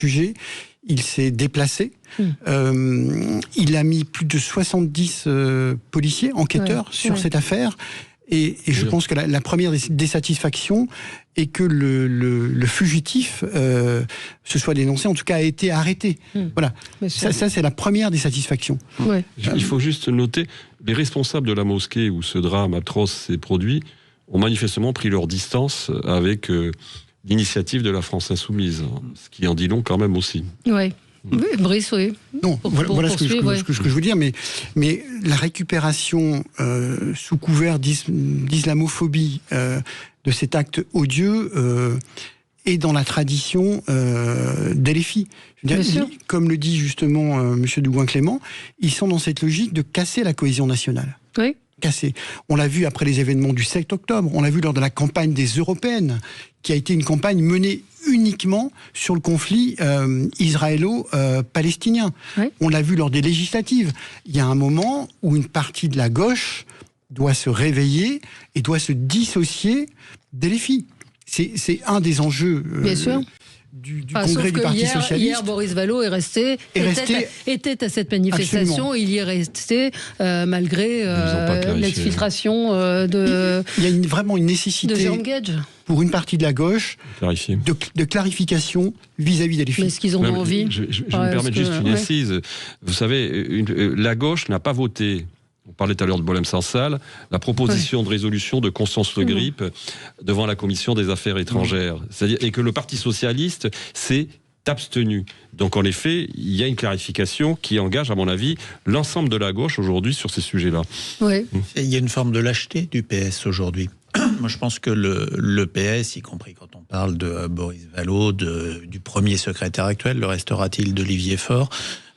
jugé, il s'est déplacé. Il a mis plus de 70 policiers, enquêteurs sur cette affaire. Et je pense que la première des satisfactions est que le fugitif se soit dénoncé, en tout cas a été arrêté. Voilà. Ça c'est la première des satisfactions. Il faut juste noter, les responsables de la mosquée où ce drame atroce s'est produit ont manifestement pris leur distance avec l'initiative de la France Insoumise, ce qui en dit long quand même aussi. Oui, Brice, oui. Non, voilà ce que je veux dire, mais la récupération sous couvert d'islamophobie de cet acte odieux est dans la tradition d'LFI. Comme le dit justement M. Dugouin-Clément, ils sont dans cette logique de casser la cohésion nationale. Oui. Cassé. On l'a vu après les événements du 7 octobre, on l'a vu lors de la campagne des Européennes, qui a été une campagne menée uniquement sur le conflit israélo-palestinien. On l'a vu lors des législatives. Il y a un moment où une partie de la gauche doit se réveiller et doit se dissocier d'LFI. C'est un des enjeux du congrès du Parti socialiste. Hier, Boris Vallaud était à cette manifestation. Absolument. Il y est resté malgré l'exfiltration de. Il y a vraiment une nécessité de Jérôme Gage pour une partie de la gauche de clarification vis-à-vis des filles. Mais est-ce qu'ils ont envie? Je me permets juste une incise. Vous savez, la gauche n'a pas voté. On parlait tout à l'heure de Bolem-Sansal, la proposition de résolution de Constance Le Grip devant la Commission des Affaires étrangères. C'est-à-dire, et que le Parti Socialiste s'est abstenu. Donc en effet, il y a une clarification qui engage, à mon avis, l'ensemble de la gauche aujourd'hui sur ces sujets-là. Il y a une forme de lâcheté du PS aujourd'hui. Moi, je pense que le PS, y compris quand on parle de Boris Vallaud, du premier secrétaire actuel, le restera-t-il d'Olivier Faure,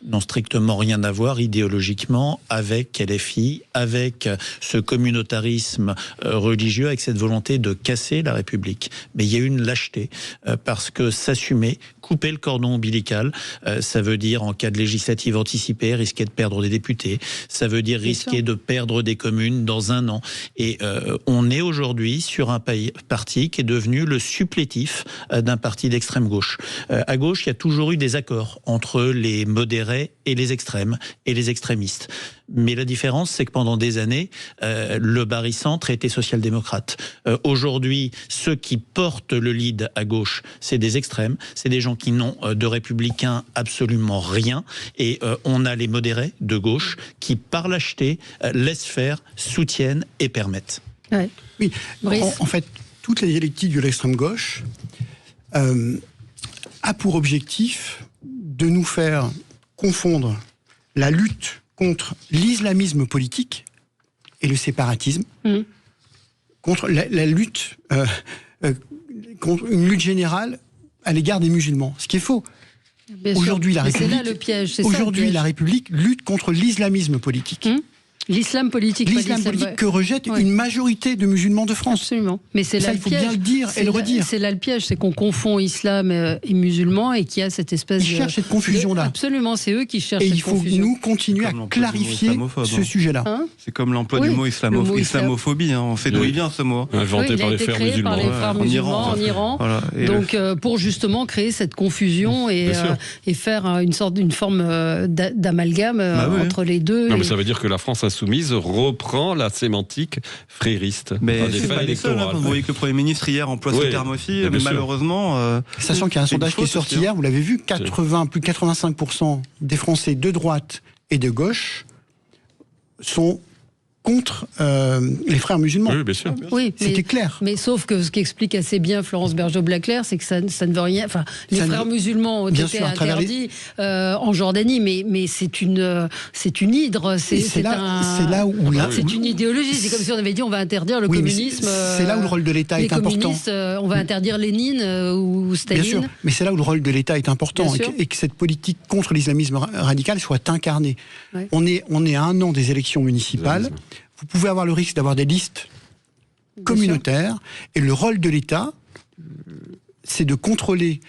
n'ont strictement rien à voir idéologiquement avec LFI, avec ce communautarisme religieux, avec cette volonté de casser la République. Mais il y a une lâcheté, parce que s'assumer, couper le cordon ombilical, ça veut dire, en cas de législative anticipée, risquer de perdre des députés, ça veut dire risquer de perdre des communes dans un an. Et on est aujourd'hui sur un parti qui est devenu le supplétif d'un parti d'extrême gauche. À gauche, il y a toujours eu des accords entre les modérés et les extrêmes et les extrémistes. Mais la différence, c'est que pendant des années, le barycentre était social-démocrate. Aujourd'hui, ceux qui portent le lead à gauche, c'est des extrêmes, c'est des gens qui n'ont de républicains absolument rien. Et on a les modérés de gauche qui, par lâcheté, laissent faire, soutiennent et permettent. Oui, en fait, toute la dialectique de l'extrême gauche a pour objectif de nous faire confondre la lutte contre l'islamisme politique et le séparatisme, contre la lutte, contre une lutte générale à l'égard des musulmans, ce qui est faux. Aujourd'hui, la République lutte contre l'islamisme politique. L'islam politique. L'islam politique que rejette une majorité de musulmans de France. Absolument. Mais c'est ça, là il faut bien le dire et le redire. C'est là le piège, c'est qu'on confond islam et musulmans et qu'il y a cette espèce Ils cherchent cette confusion-là. Absolument, c'est eux qui cherchent cette confusion. Et il faut nous continuer à clarifier ce sujet-là. C'est comme l'emploi du mot islamophobie. On sait d'où il vient ce mot. Inventé par les frères musulmans. En Iran. Voilà. Donc pour justement créer cette confusion et faire une forme d'amalgame entre les deux. Non, mais ça veut dire que la France Insoumise reprend la sémantique frériste. Mais c'est pas les seuls. Vous voyez que le Premier ministre hier emploie ce terme aussi, mais malheureusement. Sachant qu'il y a un sondage qui est sorti hier, vous l'avez vu, plus de 85% des Français de droite et de gauche sont contre les frères musulmans. Oui, bien sûr. Oui, c'était clair. Mais sauf que ce qu'explique assez bien Florence Bergeau-Blaclair, c'est que ça ne veut rien. Enfin, les frères musulmans ont été interdits en Jordanie, mais c'est une hydre. C'est là où c'est une idéologie. C'est comme si on avait dit on va interdire le communisme. C'est là où le rôle de l'État est important. On va interdire Lénine ou Staline. Bien sûr, mais c'est là où le rôle de l'État est important et que cette politique contre l'islamisme radical soit incarnée. Ouais. On est à un an des élections municipales. Vous pouvez avoir le risque d'avoir des listes communautaires et le rôle de l'État, c'est de contrôler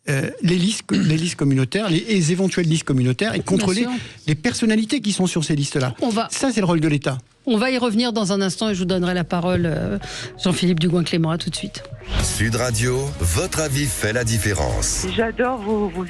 les listes communautaires, les éventuelles listes communautaires, et contrôler les personnalités qui sont sur ces listes-là. Ça, c'est le rôle de l'État. On va y revenir dans un instant et je vous donnerai la parole, Jean-Philippe Dugoin-Clément. À tout de suite. Sud Radio, votre avis fait la différence. J'adore vos